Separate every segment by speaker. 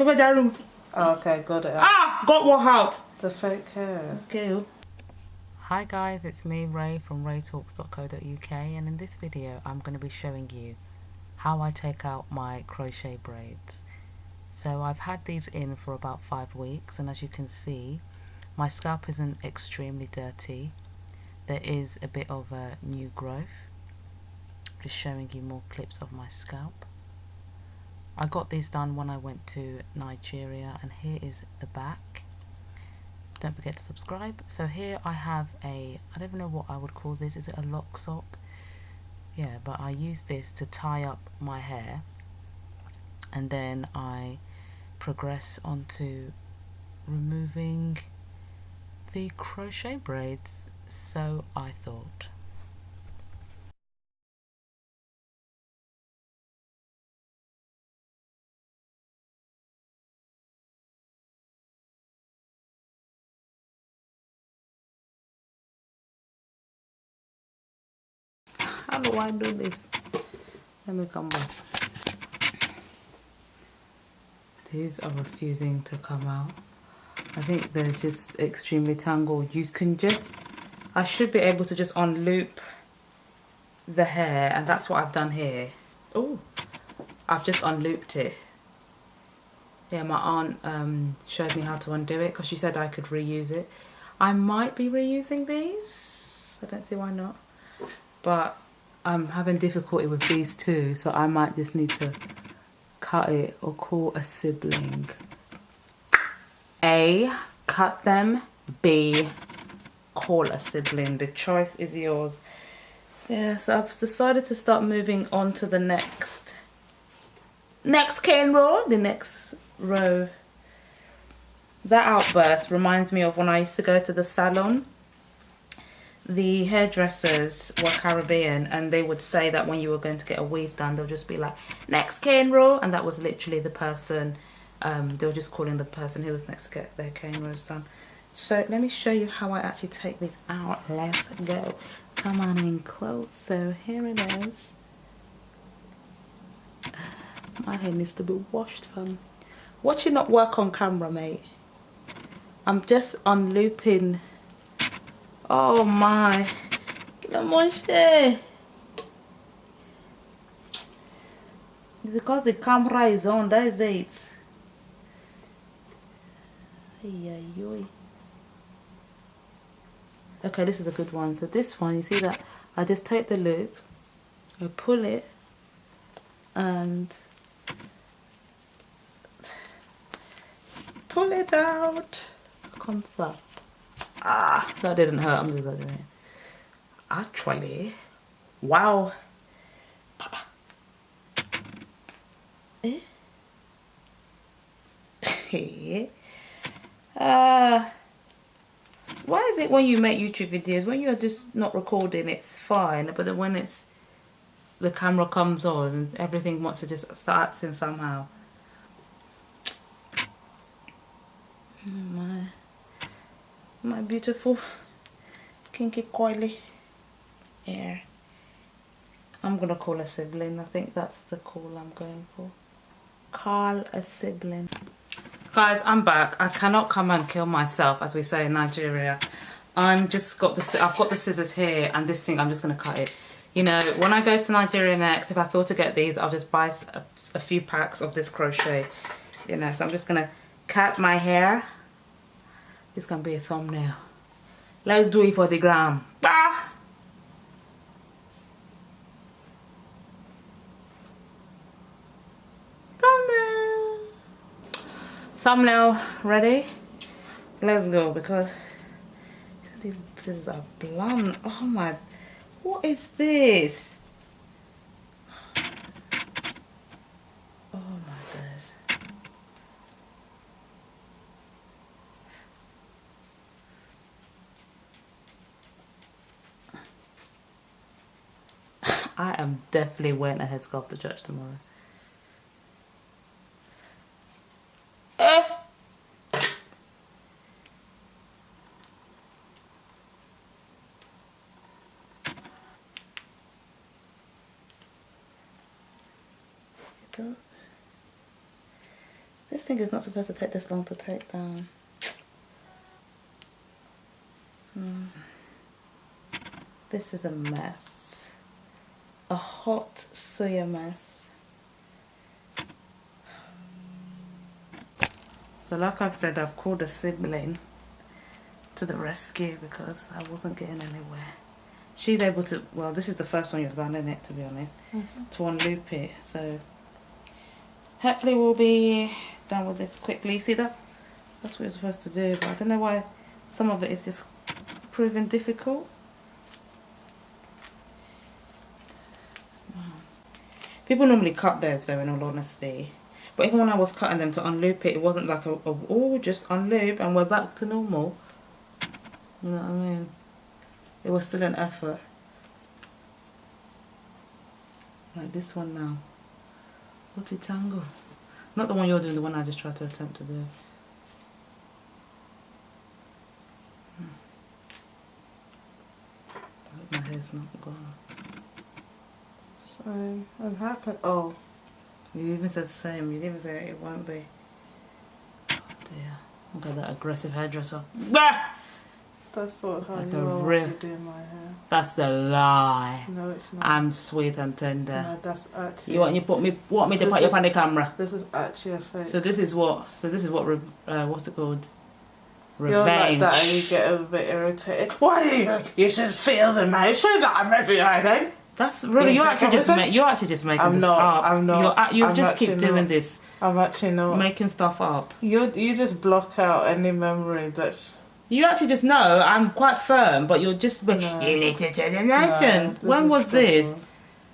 Speaker 1: Okay, got it.
Speaker 2: Got what out?
Speaker 1: The fake hair.
Speaker 2: Okay. Hi guys, it's me Ray from raytalks.co.uk, and in this video I'm going to be showing you how I take out my crochet braids. So I've had these in for about 5 weeks, and as you can see my scalp isn't extremely dirty. There is a bit of a new growth. Just showing you more clips of my scalp. I got these done when I went to Nigeria, and here is the back. Don't forget to subscribe. So here I have I don't even know what I would call this. Is it a lock sock? Yeah, but I use this to tie up my hair, and then I progress onto removing the crochet braids. So I thought. How do I do this? Let me come back. These are refusing to come out. I think they're just extremely tangled. You can just, I should be able to just unloop the hair, and that's what I've done here. Oh, I've just unlooped it. Yeah, my aunt showed me how to undo it because she said I could reuse it. I might be reusing these. I don't see why not. But I'm having difficulty with these too, so I might just need to cut it or call a sibling. A, cut them. B, call a sibling. The choice is yours. Yeah, so I've decided to start moving on to the next cane row, the next row. That outburst reminds me of when I used to go to the salon. The hairdressers were Caribbean, and they would say that when you were going to get a weave done, they'll just be like, next cane row, and that was literally the person, they were just calling the person who was next to get their cane rows done. So let me show you how I actually take these out. Let's go. Come on in close. So here it is. My hair needs to be washed, fam. Watch it not work on camera, mate. I'm just unlooping. Oh my, it's because the camera is on, that is it. Okay, this is a good one. So this one, you see that I just take the loop, I pull it, and pull it out. Comes up. Ah, that didn't hurt. I'm just exaggerating. Actually, wow. Why is it when you make YouTube videos, when you're just not recording, it's fine, but then when it's the camera comes on, everything wants to just start acting somehow. My beautiful kinky coily hair. I'm gonna call a sibling. I think that's the call I'm going for. Call a sibling. Guys, I'm back. I cannot come and kill myself, as we say in Nigeria. I've got the scissors here, and this thing I'm just gonna cut it. You know, when I go to Nigeria next, if I feel to get these, I'll just buy a few packs of this crochet. You know, so I'm just gonna cut my hair. It's gonna be a thumbnail. Let's do it for the gram. Ah! Thumbnail. Thumbnail ready? Let's go, because these scissors are blunt. Oh my, what is this? Oh my goodness. I am definitely wearing a headscarf to church tomorrow. This thing is not supposed to take this long to take down. This is a mess. A hot suya mess. So like I've said, I've called a sibling to the rescue because I wasn't getting anywhere. She's able to, well, this is the first one you've done, isn't it, to be honest, to unloop it. So hopefully we'll be done with this quickly. See, that's what you're supposed to do, but I don't know why some of it is just proving difficult. People normally cut theirs though, in all honesty. But even when I was cutting them to unloop it, it wasn't like oh, just unloop and we're back to normal. You know what I mean? It was still an effort. Like this one now. What's it, tango? Not the one you're doing, the one I just tried to attempt to do. I hope my hair's not gone.
Speaker 1: Same. What happened? Oh.
Speaker 2: You even said the same. You didn't even say it won't be. Oh dear. Look at that aggressive hairdresser. Bah!
Speaker 1: That's what how
Speaker 2: Like
Speaker 1: you're doing my hair.
Speaker 2: That's a lie.
Speaker 1: No, it's not.
Speaker 2: I'm sweet and tender.
Speaker 1: No, that's actually.
Speaker 2: You want me to put you up on the camera?
Speaker 1: This is actually a fake.
Speaker 2: So this is what what's it called?
Speaker 1: You're like
Speaker 2: Revenge.
Speaker 1: that and you get a bit irritated. Why? You should feel the emotion that I'm revealing.
Speaker 2: That's really you're actually just making
Speaker 1: I'm
Speaker 2: this
Speaker 1: not,
Speaker 2: up.
Speaker 1: I'm not.
Speaker 2: You
Speaker 1: I'm
Speaker 2: just keep
Speaker 1: actually
Speaker 2: doing
Speaker 1: not.
Speaker 2: this.
Speaker 1: I'm actually not.
Speaker 2: Making stuff up.
Speaker 1: You just block out any memory that.
Speaker 2: You actually just know I'm quite firm, but you're just you need to change the legend. When was this?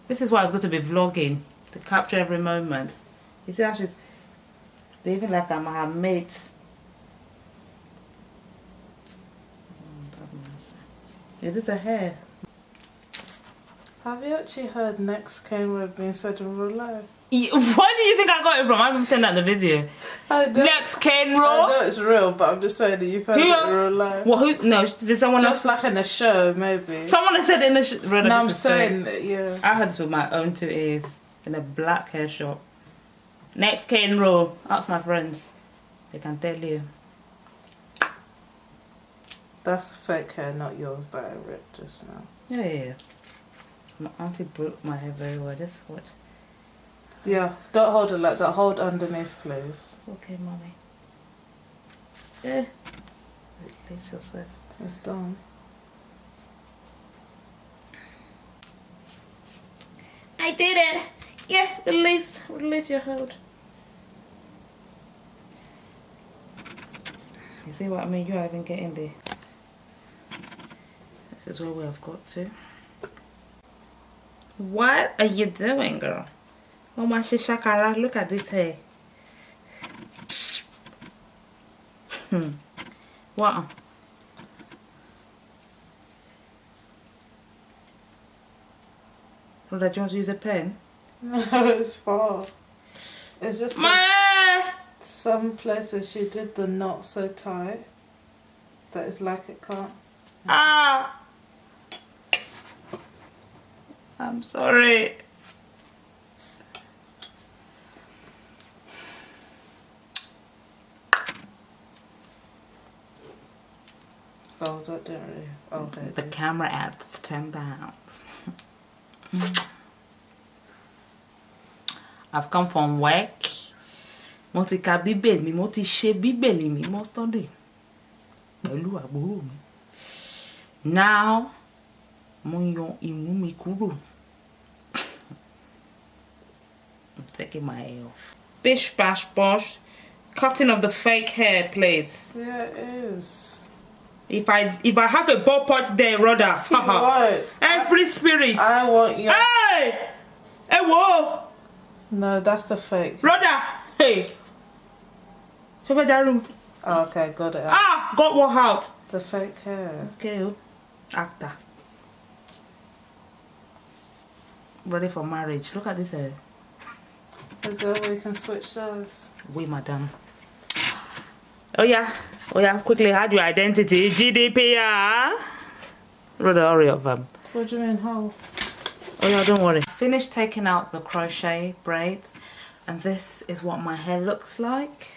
Speaker 2: This is why I was going to be vlogging to capture every moment. You see how she's behaving like I'm her mate. Is this a hair?
Speaker 1: Have you actually heard next cane word being said in real life?
Speaker 2: Where do you think I got it from? I haven't seen that in the video. Next cane roll.
Speaker 1: I know it's real, but I'm just saying that you've heard it in real life.
Speaker 2: Well, who? No, did someone else?
Speaker 1: Just like in a show, maybe.
Speaker 2: Someone has said it in the show.
Speaker 1: No, I'm saying, yeah.
Speaker 2: I heard this with my own 2 ears in a black hair shop. Next cane roll. Ask my friends. They can tell you.
Speaker 1: That's fake hair, not yours that I ripped just now.
Speaker 2: Yeah. My auntie broke my hair very well. Just watch.
Speaker 1: Yeah, don't hold it like that. Hold underneath, please.
Speaker 2: Okay, mommy. Yeah. Release yourself.
Speaker 1: It's done.
Speaker 2: I did it. Yeah, release your hold. You see what I mean? You're even getting there. This is where we have got to. What are you doing, girl? Oh my shakara, look at this hair. What? Brother, do you want to use a pen?
Speaker 1: No, it's far. It's just some places she did the knot so tight that it's like it can't.
Speaker 2: Ah! I'm sorry.
Speaker 1: Oh, that didn't really. Okay.
Speaker 2: The camera adds 10 pounds. I've come from work. Mo ti ka Bíbélì mi, mo ti ṣe Bíbélì mi mo study. Pẹ̀lú àbúrò mi. Now, mo yan imú mi kúrò. I'm taking my hair off. Bish bash bosh. Cutting of the fake hair, please.
Speaker 1: Yeah, it is.
Speaker 2: If I have a ball patch there, Rhoda.
Speaker 1: What?
Speaker 2: Every spirit.
Speaker 1: I want you.
Speaker 2: Hey! Hey, whoa!
Speaker 1: No, that's the fake.
Speaker 2: Rhoda! Hey!
Speaker 1: Oh, okay, got it out.
Speaker 2: Ah! Got what out?
Speaker 1: The fake hair.
Speaker 2: Okay, actor. Ready for marriage. Look at this hair.
Speaker 1: Is there a way we can switch those?
Speaker 2: Oui, madame. Oh yeah, quickly add your identity. GDPR. Rhoda, hurry up,
Speaker 1: What do you mean, how?
Speaker 2: Oh yeah, don't worry. Finished taking out the crochet braids. And this is what my hair looks like.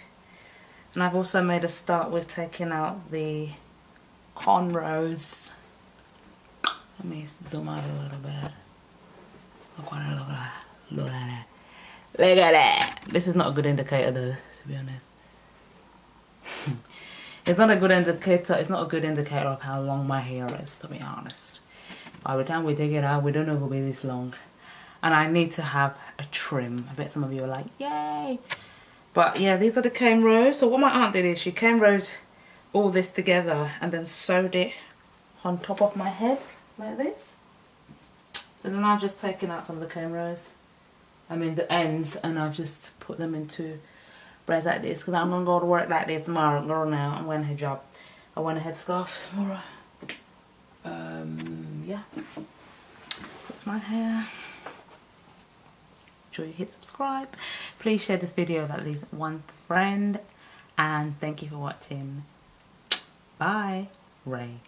Speaker 2: And I've also made a start with taking out the cornrows. Let me zoom out a little bit. Look what I look like. Look at that. Look at that. This is not a good indicator though, to be honest. It's not a good indicator. It's not a good indicator of how long my hair is, to be honest. By the time we take it out, we don't know it will be this long. And I need to have a trim. I bet some of you are like, yay. But yeah, these are the cane rows. So what my aunt did is she cane rowed all this together and then sewed it on top of my head like this. So then I've just taken out some of the cane rows. I mean the ends, and I've just put them into braids like this because I'm going to go to work like this tomorrow. Girl, now I'm wearing a hijab. I want a headscarf tomorrow. Yeah. That's my hair. Make sure you hit subscribe. Please share this video with at least one friend. And thank you for watching. Bye. Ray.